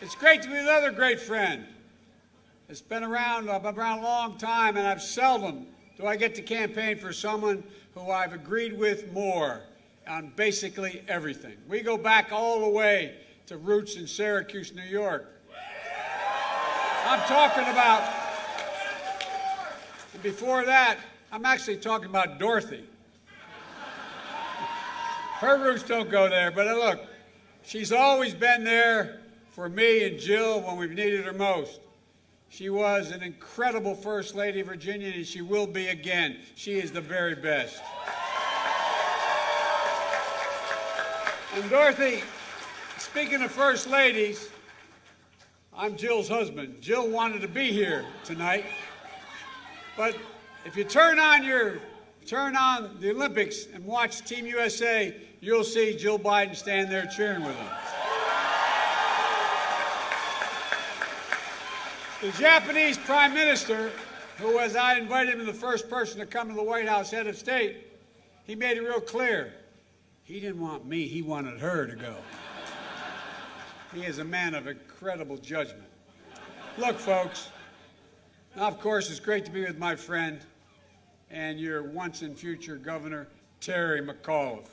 It's great to be with another great friend. It's been around, I've been around a long time, and I've seldom do I get to campaign for someone who I've agreed with more on basically everything. We go back all the way to roots in Syracuse, New York. I'm talking about, and before that, I'm actually talking about Dorothy. Her roots don't go there, but look, she's always been there for me and Jill when we've needed her most. She was an incredible First Lady of Virginia, and she will be again. She is the very best. And Dorothy, speaking of First Ladies, I'm Jill's husband. Jill wanted to be here tonight, but if you turn on the Olympics and watch Team USA, you'll see Jill Biden stand there cheering with them. The Japanese Prime Minister, who, as I invited him, the first person to come to the White House, head of state, he made it real clear. He didn't want me, he wanted her to go. He is a man of incredible judgment. Look, folks, now, of course, it's great to be with my friend and your once and future governor, Terry McAuliffe.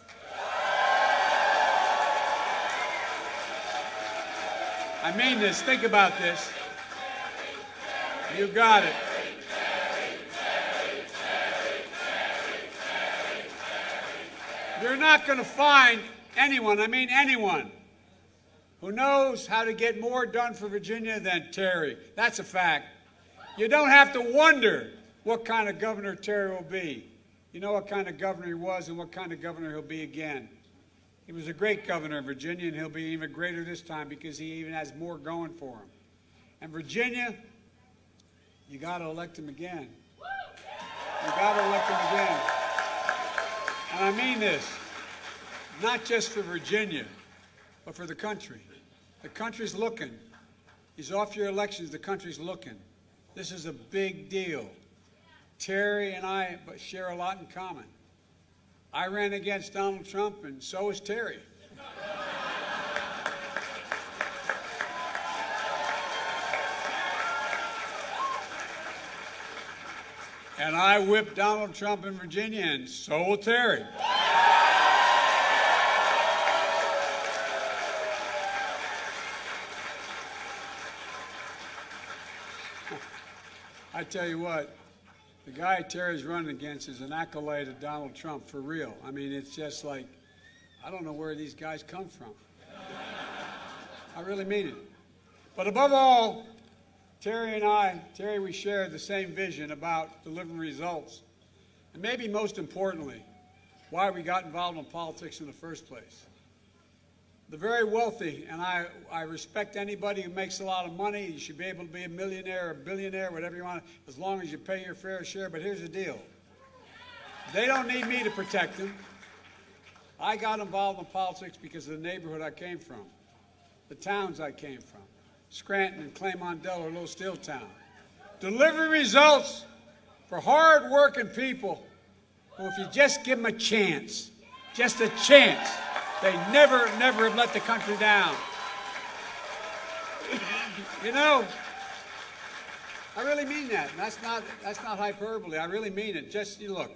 I mean this. Think about this. You got it. You're not going to find anyone, I mean anyone, who knows how to get more done for Virginia than Terry. That's a fact. You don't have to wonder what kind of governor Terry will be. You know what kind of governor he was and what kind of governor he'll be again. He was a great governor of Virginia, and he'll be even greater this time because he even has more going for him. And Virginia, you got to elect him again. You got to elect him again. And I mean this, not just for Virginia, but for the country. The country's looking. He's off your elections, the country's looking. This is a big deal. Terry and I share a lot in common. I ran against Donald Trump, and so is Terry. And I whipped Donald Trump in Virginia, and so will Terry. I tell you what, the guy Terry's running against is an accolade of Donald Trump, for real. I mean, it's just like, I don't know where these guys come from. I really mean it. But above all, Terry, we share the same vision about delivering results. And maybe most importantly, why we got involved in politics in the first place. The very wealthy, and I respect anybody who makes a lot of money. You should be able to be a millionaire or billionaire, whatever you want, as long as you pay your fair share. But here's the deal. They don't need me to protect them. I got involved in politics because of the neighborhood I came from, the towns I came from. Scranton and Claymont-Dell are a little steel town. Delivering results for hard-working people who, if you just give them a chance, just a chance, they never have let the country down. You know, I really mean that. That's not hyperbole. I really mean it. Just, you look,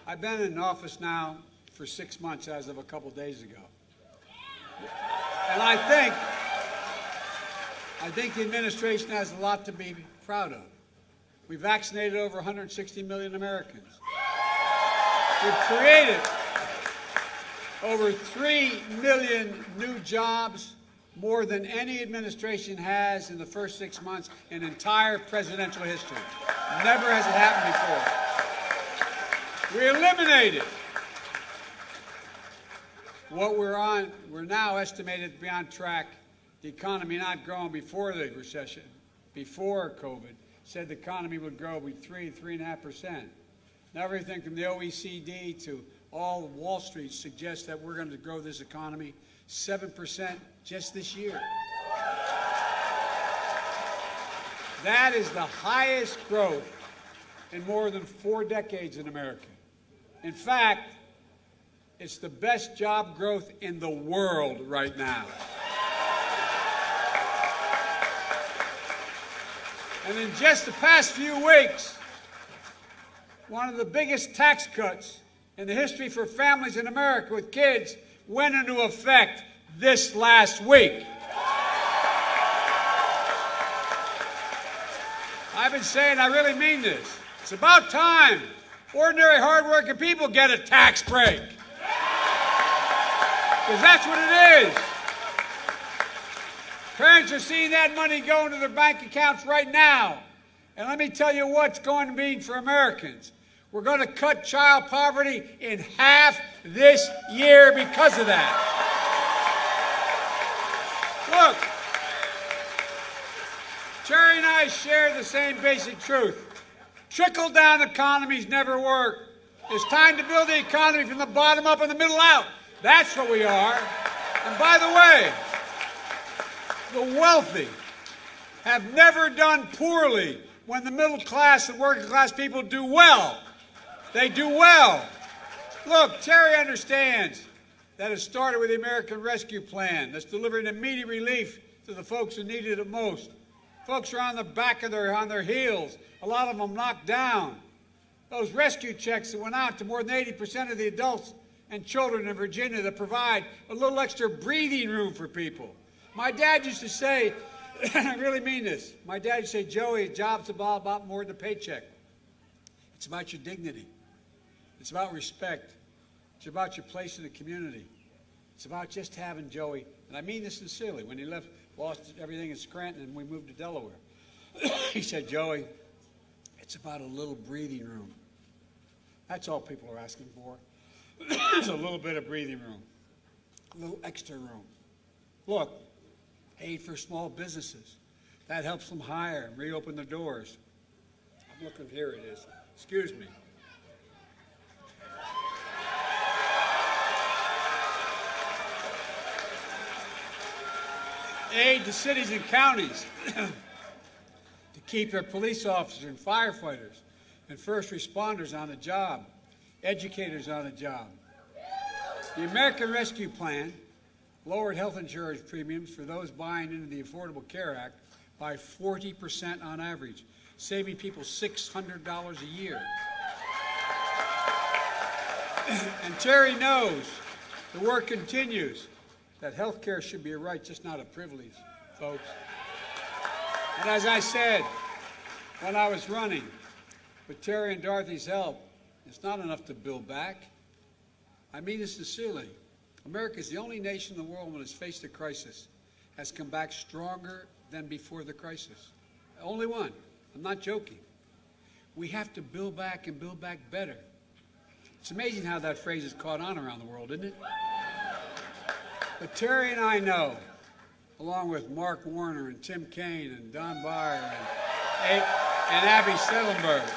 I've been in office now for 6 months as of a couple days ago. And I think the administration has a lot to be proud of. We vaccinated over 160 million Americans. We've created over 3 million new jobs, more than any administration has in the first 6 months in entire presidential history. Never has it happened before. We eliminated what we're now estimated to be on track. The economy not growing before the recession, before COVID, said the economy would grow with 3.5%. Now everything from the OECD to all of Wall Street suggests that we're going to grow this economy 7% just this year. That is the highest growth in more than 4 decades in America. In fact, it's the best job growth in the world right now. And in just the past few weeks, one of the biggest tax cuts in the history for families in America with kids went into effect this last week. I've been saying, I really mean this. It's about time ordinary, hardworking people get a tax break. Because that's what it is. Parents are seeing that money go into their bank accounts right now. And let me tell you what's going to mean for Americans. We're going to cut child poverty in half this year because of that. Look, Terry and I share the same basic truth. Trickle-down economies never work. It's time to build the economy from the bottom up and the middle out. That's what we are. And by the way, the wealthy have never done poorly when the middle class and working class people do well. They do well. Look, Terry understands that it started with the American Rescue Plan that's delivering immediate relief to the folks who needed it most. Folks are on the back of their heels. A lot of them knocked down. Those rescue checks that went out to more than 80% of the adults and children in Virginia that provide a little extra breathing room for people. My dad used to say, and I really mean this, my dad used to say, Joey, a job's about more than a paycheck. It's about your dignity. It's about respect. It's about your place in the community. It's about just having, Joey, and I mean this sincerely, when he lost everything in Scranton and we moved to Delaware, he said, Joey, it's about a little breathing room. That's all people are asking for. There's a little bit of breathing room, a little extra room. Look, aid for small businesses. That helps them hire and reopen their doors. I'm looking, here it is. Excuse me. Aid to cities and counties to keep their police officers and firefighters and first responders on the job, educators on the job. The American Rescue Plan lowered health insurance premiums for those buying into the Affordable Care Act by 40% on average, saving people $600 a year. And Terry knows the work continues, that health care should be a right, just not a privilege, folks. And as I said when I was running, with Terry and Dorothy's help, it's not enough to build back. I mean this sincerely. America is the only nation in the world when it's faced a crisis has come back stronger than before the crisis. Only one. I'm not joking. We have to build back and build back better. It's amazing how that phrase has caught on around the world, isn't it? But Terry and I know, along with Mark Warner and Tim Kaine and Don Beyer and Abby Settlenberg,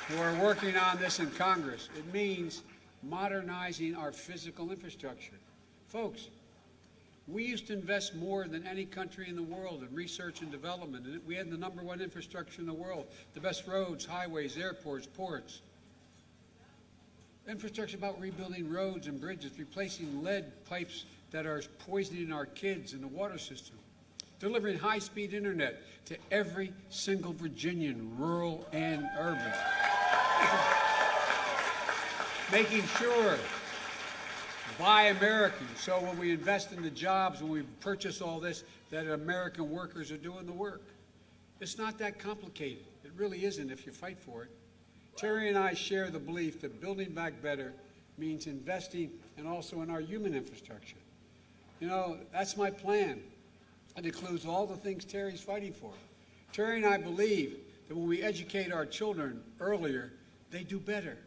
who are working on this in Congress, it means modernizing our physical infrastructure. Folks, we used to invest more than any country in the world in research and development. And we had the #1 infrastructure in the world, the best roads, highways, airports, ports. Infrastructure about rebuilding roads and bridges, replacing lead pipes that are poisoning our kids in the water system, delivering high-speed internet to every single Virginian, rural and urban. Making sure, buy American, so when we invest in the jobs, when we purchase all this, that American workers are doing the work. It's not that complicated. It really isn't if you fight for it. Terry and I share the belief that building back better means investing and also in our human infrastructure. You know, that's my plan. It includes all the things Terry's fighting for. Terry and I believe that when we educate our children earlier, they do better.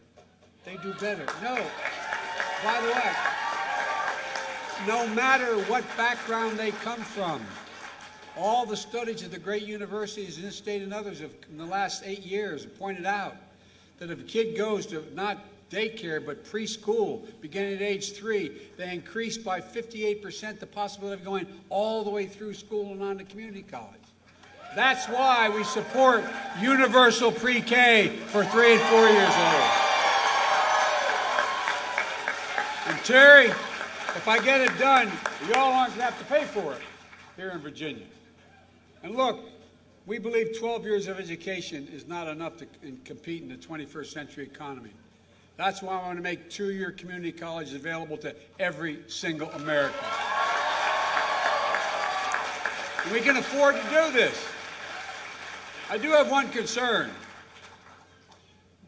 They do better. No, by the way, no matter what background they come from, all the studies of the great universities in this state and others have, in the last 8 years, have pointed out that if a kid goes to not daycare but preschool, beginning at age 3, they increase by 58% the possibility of going all the way through school and on to community college. That's why we support universal pre-K for 3 and 4 years old. And Terry, if I get it done, y'all aren't going to have to pay for it here in Virginia. And look, we believe 12 years of education is not enough to compete in the 21st century economy. That's why I want to make two-year community colleges available to every single American. And we can afford to do this. I do have one concern.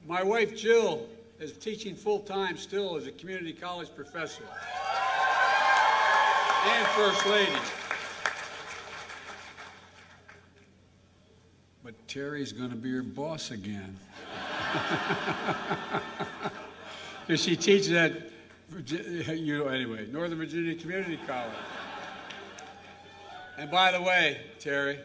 My wife, Jill, is teaching full-time still as a community college professor and First Lady. But Terry's going to be her boss again. Because she teaches at, anyway, Northern Virginia Community College. And by the way, Terry,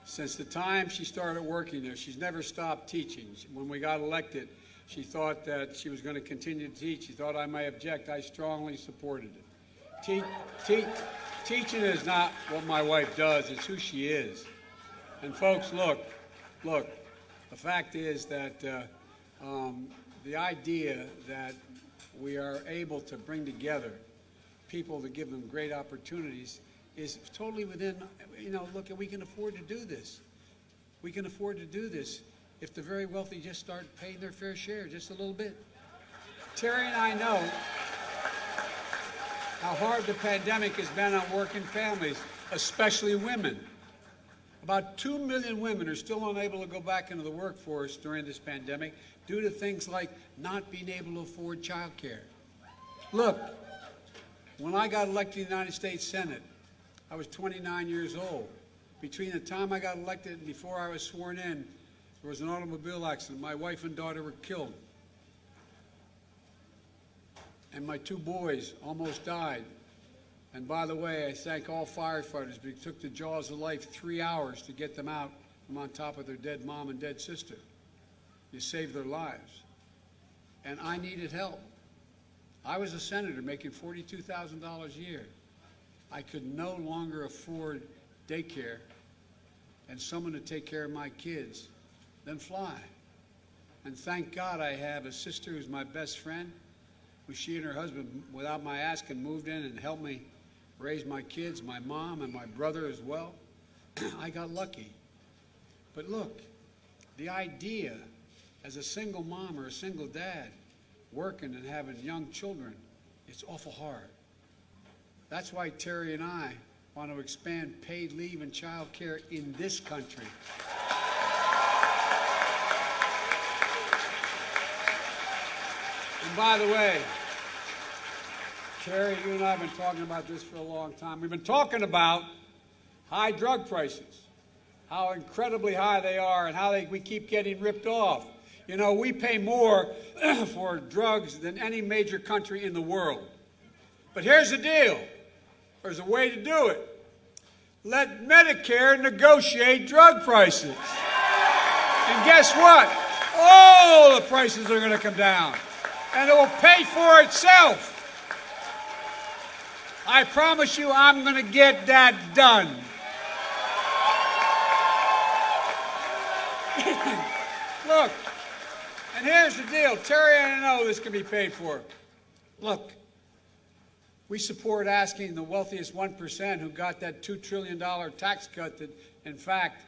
since the time she started working there, she's never stopped teaching. When we got elected, she thought that she was going to continue to teach. She thought I might object. I strongly supported it. Teaching is not what my wife does. It's who she is. And folks, look, the fact is that the idea that we are able to bring together people to give them great opportunities is totally within, look, we can afford to do this. We can afford to do this if the very wealthy just start paying their fair share just a little bit. Terry and I know how hard the pandemic has been on working families, especially women. About 2 million women are still unable to go back into the workforce during this pandemic due to things like not being able to afford child care. Look, when I got elected to the United States Senate, I was 29 years old. Between the time I got elected and before I was sworn in, there was an automobile accident. My wife and daughter were killed. And my 2 boys almost died. And by the way, I thank all firefighters, because it took the jaws of life 3 hours to get them out from on top of their dead mom and dead sister. You saved their lives. And I needed help. I was a senator making $42,000 a year. I could no longer afford daycare and someone to take care of my kids, then fly. And thank God I have a sister who's my best friend, who she and her husband, without my asking, moved in and helped me raise my kids, my mom and my brother as well. I got lucky. But look, the idea as a single mom or a single dad working and having young children, it's awful hard. That's why Terry and I want to expand paid leave and child care in this country. And by the way, Terry, you and I have been talking about this for a long time. We've been talking about high drug prices, how incredibly high they are, and how we keep getting ripped off. You know, we pay more for drugs than any major country in the world. But here's the deal. There's a way to do it. Let Medicare negotiate drug prices. And guess what? All the prices are going to come down. And it will pay for itself. I promise you I'm going to get that done. Look, and here's the deal. Terry, I know this can be paid for. Look, we support asking the wealthiest 1% who got that $2 trillion tax cut that, in fact,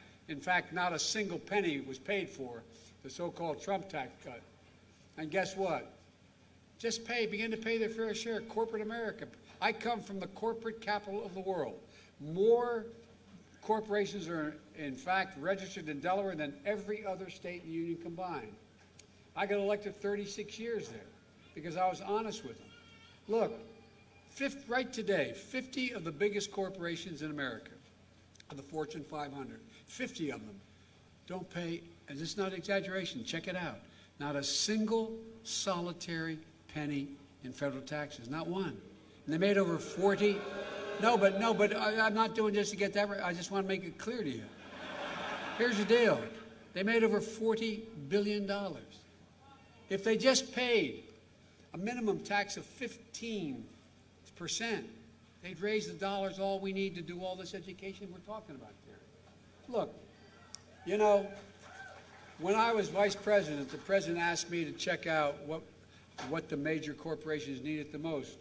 not a single penny was paid for, the so-called Trump tax cut. And guess what? Just begin to pay their fair share. Corporate America. I come from the corporate capital of the world. More corporations are, in fact, registered in Delaware than every other state in the union combined. I got elected 36 years there because I was honest with them. Look, right today, 50 of the biggest corporations in America, of the Fortune 500, 50 of them don't pay, and this is not exaggeration, check it out, not a single solitary penny in federal taxes, not one. And they made over 40, no, but I'm not doing this to get that right. I just want to make it clear to you. Here's the deal. They made over $40 billion. If they just paid a minimum tax of 15%, they'd raise the dollars all we need to do all this education we're talking about here. Look, you know, when I was vice president, the president asked me to check out what the major corporations needed the most.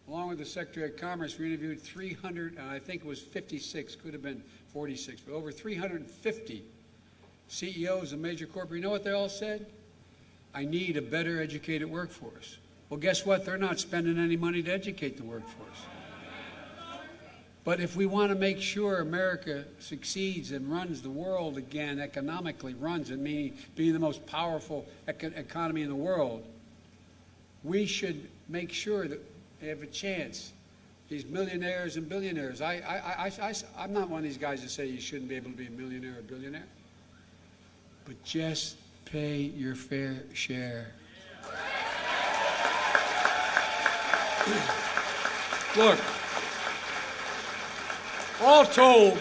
along with the Secretary of Commerce, we interviewed 300, and I think it was 56, could have been 46, but over 350 CEOs of major corporations. You know what they all said? I need a better educated workforce. Well, guess what? They're not spending any money to educate the workforce. But if we want to make sure America succeeds and runs the world again, economically runs it, meaning being the most powerful economy in the world, we should make sure that they have a chance. These millionaires and billionaires. I'm not one of these guys that say you shouldn't be able to be a millionaire or billionaire. But just pay your fair share. Look, all told,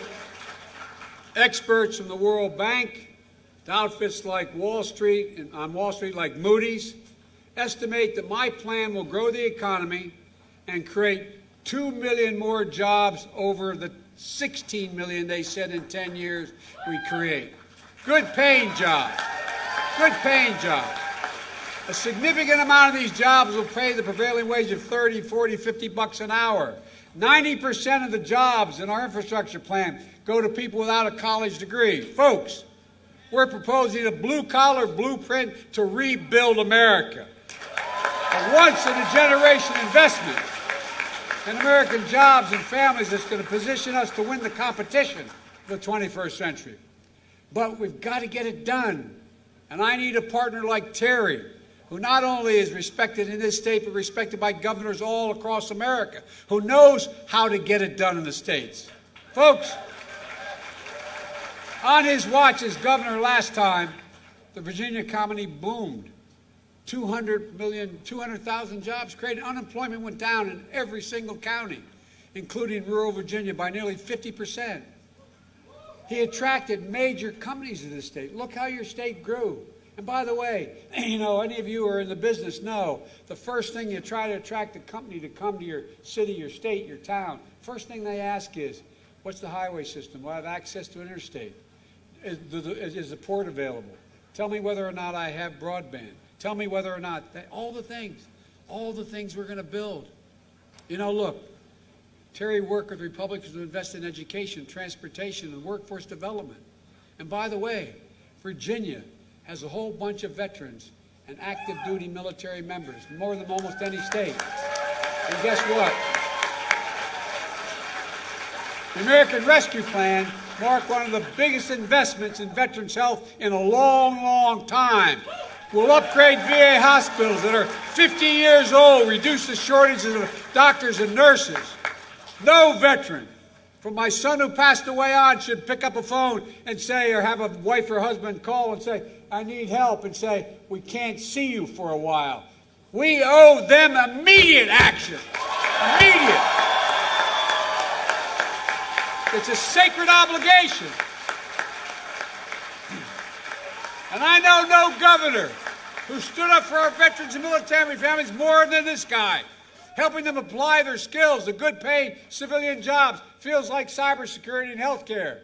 experts from the World Bank, to outfits like Wall Street, and on Wall Street like Moody's, estimate that my plan will grow the economy and create 2 million more jobs over the 16 million they said in 10 years we create. Good paying jobs. Good paying jobs. A significant amount of these jobs will pay the prevailing wage of 30, 40, 50 bucks an hour. 90% of the jobs in our infrastructure plan go to people without a college degree. Folks, we're proposing a blue-collar blueprint to rebuild America. A once-in-a-generation investment in American jobs and families that's going to position us to win the competition of the 21st century. But we've got to get it done. And I need a partner like Terry, who not only is respected in this state, but respected by governors all across America, who knows how to get it done in the states. Folks, on his watch as governor last time, the Virginia economy boomed. 200,000 jobs created. Unemployment went down in every single county, including rural Virginia, by nearly 50%. He attracted major companies to this state. Look how your state grew. And by the way, you know, any of you who are in the business know the first thing you try to attract a company to come to your city, your state, your town, first thing they ask is, what's the highway system? Will I have access to an interstate? Is the port available? Tell me whether or not I have broadband. Tell me whether or not, all the things we're going to build. You know, look, Terry worked with Republicans to invest in education, transportation, and workforce development. And by the way, Virginia has a whole bunch of veterans and active duty military members, more than almost any state. And guess what? The American Rescue Plan marked one of the biggest investments in veterans' health in a long, long time. We'll upgrade VA hospitals that are 50 years old, reduce the shortages of doctors and nurses. No veteran, from my son who passed away on, should pick up a phone and say, or have a wife or husband call and say, I need help, and say, we can't see you for a while. We owe them immediate action. Immediate. It's a sacred obligation. And I know no governor who stood up for our veterans and military families more than this guy, helping them apply their skills to good-paid civilian jobs, fields like cybersecurity and health care.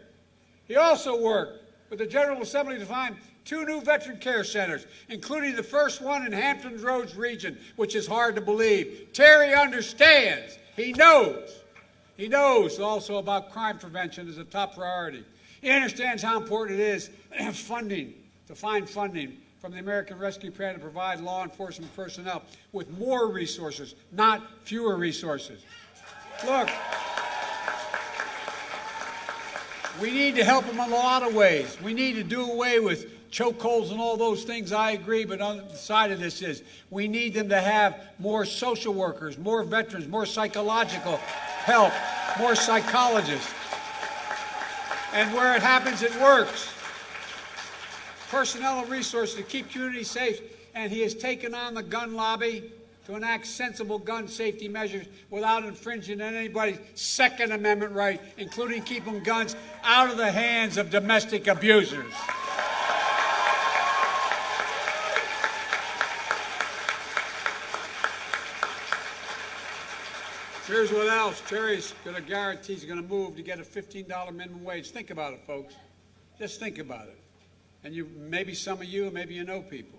He also worked with the General Assembly to find 2 new veteran care centers, including the first one in Hampton Roads region, which is hard to believe. Terry understands. He knows. He knows also about crime prevention as a top priority. He understands how important it is to find funding from the American Rescue Plan to provide law enforcement personnel with more resources, not fewer resources. Look, we need to help them in a lot of ways. We need to do away with chokeholds and all those things, I agree, but on the side of this is we need them to have more social workers, more veterans, more psychological help, more psychologists. And where it happens, it works. Personnel and resources to keep communities safe, and he has taken on the gun lobby to enact sensible gun safety measures without infringing on anybody's Second Amendment right, including keeping guns out of the hands of domestic abusers. Here's what else. Terry's going to guarantee he's going to move to get a $15 minimum wage. Think about it, folks. Just think about it. And maybe some of you, maybe you know people.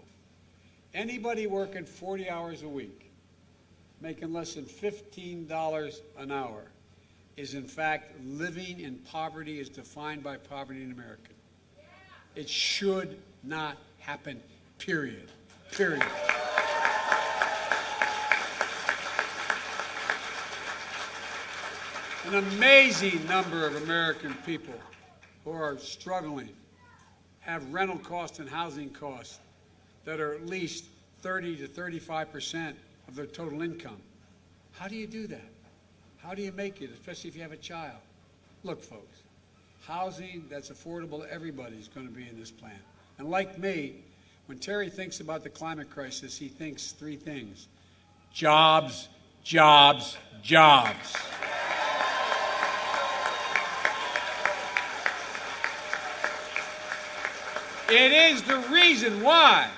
Anybody working 40 hours a week making less than $15 an hour is in fact living in poverty as defined by poverty in America. It should not happen, period. Period. An amazing number of American people who are struggling have rental costs and housing costs that are at least 30 to 35% of their total income. How do you do that? How do you make it, especially if you have a child? Look, folks, housing that's affordable to everybody is going to be in this plan. And like me, when Terry thinks about the climate crisis, he thinks three things: jobs, jobs, jobs. It is the reason why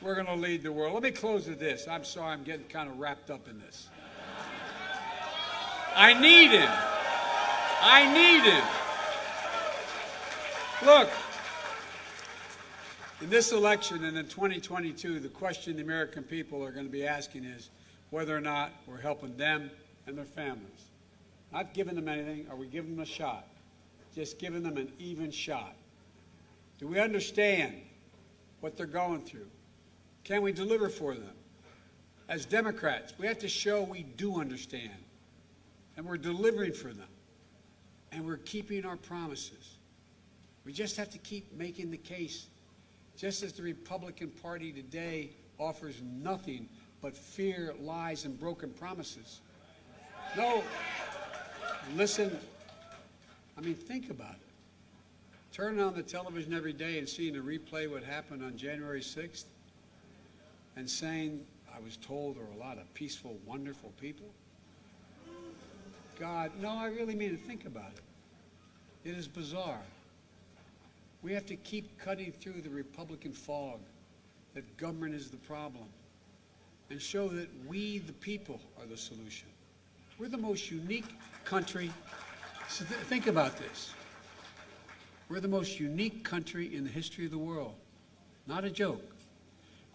we're going to lead the world. Let me close with this. I'm sorry I'm getting kind of wrapped up in this. I need him. I need him. Look, in this election and in 2022, the question the American people are going to be asking is whether or not we're helping them and their families. Not giving them anything. Are we giving them a shot? Just giving them an even shot. Do we understand what they're going through? Can we deliver for them? As Democrats, we have to show we do understand, and we're delivering for them, and we're keeping our promises. We just have to keep making the case. Just as the Republican Party today offers nothing but fear, lies, and broken promises. No, listen, I mean, think about it. Turning on the television every day and seeing a replay what happened on January 6th and saying, I was told there were a lot of peaceful, wonderful people. God, no, I really mean to think about it. It is bizarre. We have to keep cutting through the Republican fog that government is the problem and show that we, the people, are the solution. We're the most unique country. So think about this. We're the most unique country in the history of the world. Not a joke.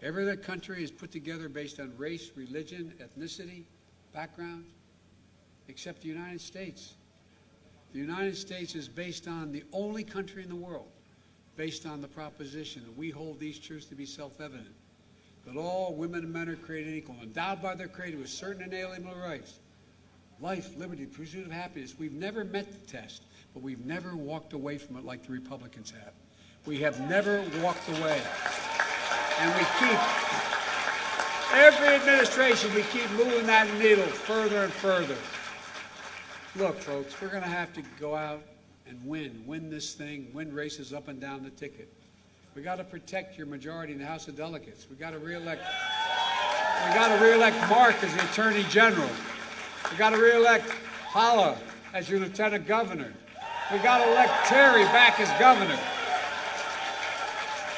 Every other country is put together based on race, religion, ethnicity, background, except the United States. The United States is based on the only country in the world based on the proposition that we hold these truths to be self-evident, that all women and men are created equal, endowed by their Creator with certain inalienable rights, life, liberty, pursuit of happiness. We've never met the test, but we've never walked away from it like the Republicans have. We have never walked away. And we keep, every administration, we keep moving that needle further and further. Look, folks, we're going to have to go out and win this thing, win races up and down the ticket. We got to protect your majority in the House of Delegates. We got to reelect Mark as the Attorney General. We got to reelect Hala as your Lieutenant Governor. We got to elect Terry back as governor.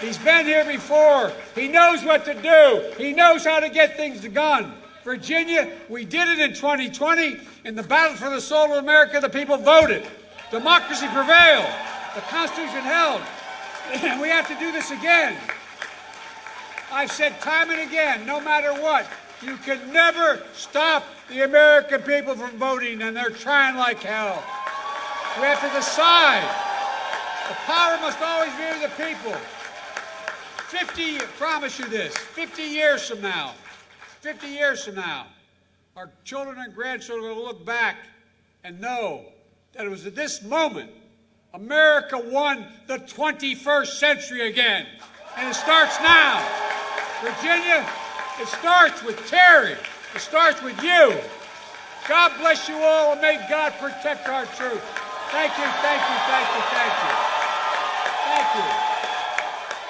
He's been here before. He knows what to do. He knows how to get things done. Virginia, we did it in 2020. In the battle for the soul of America, the people voted. Democracy prevailed. The Constitution held. And we have to do this again. I've said time and again, no matter what, you can never stop the American people from voting, and they're trying like hell. We have to decide. The power must always be with the people. 50, promise you this, 50 years from now, our children and grandchildren will look back and know that it was at this moment America won the 21st century again. And it starts now. Virginia, it starts with Terry. It starts with you. God bless you all, and may God protect our truth. Thank you, thank you, thank you, thank you. Thank you.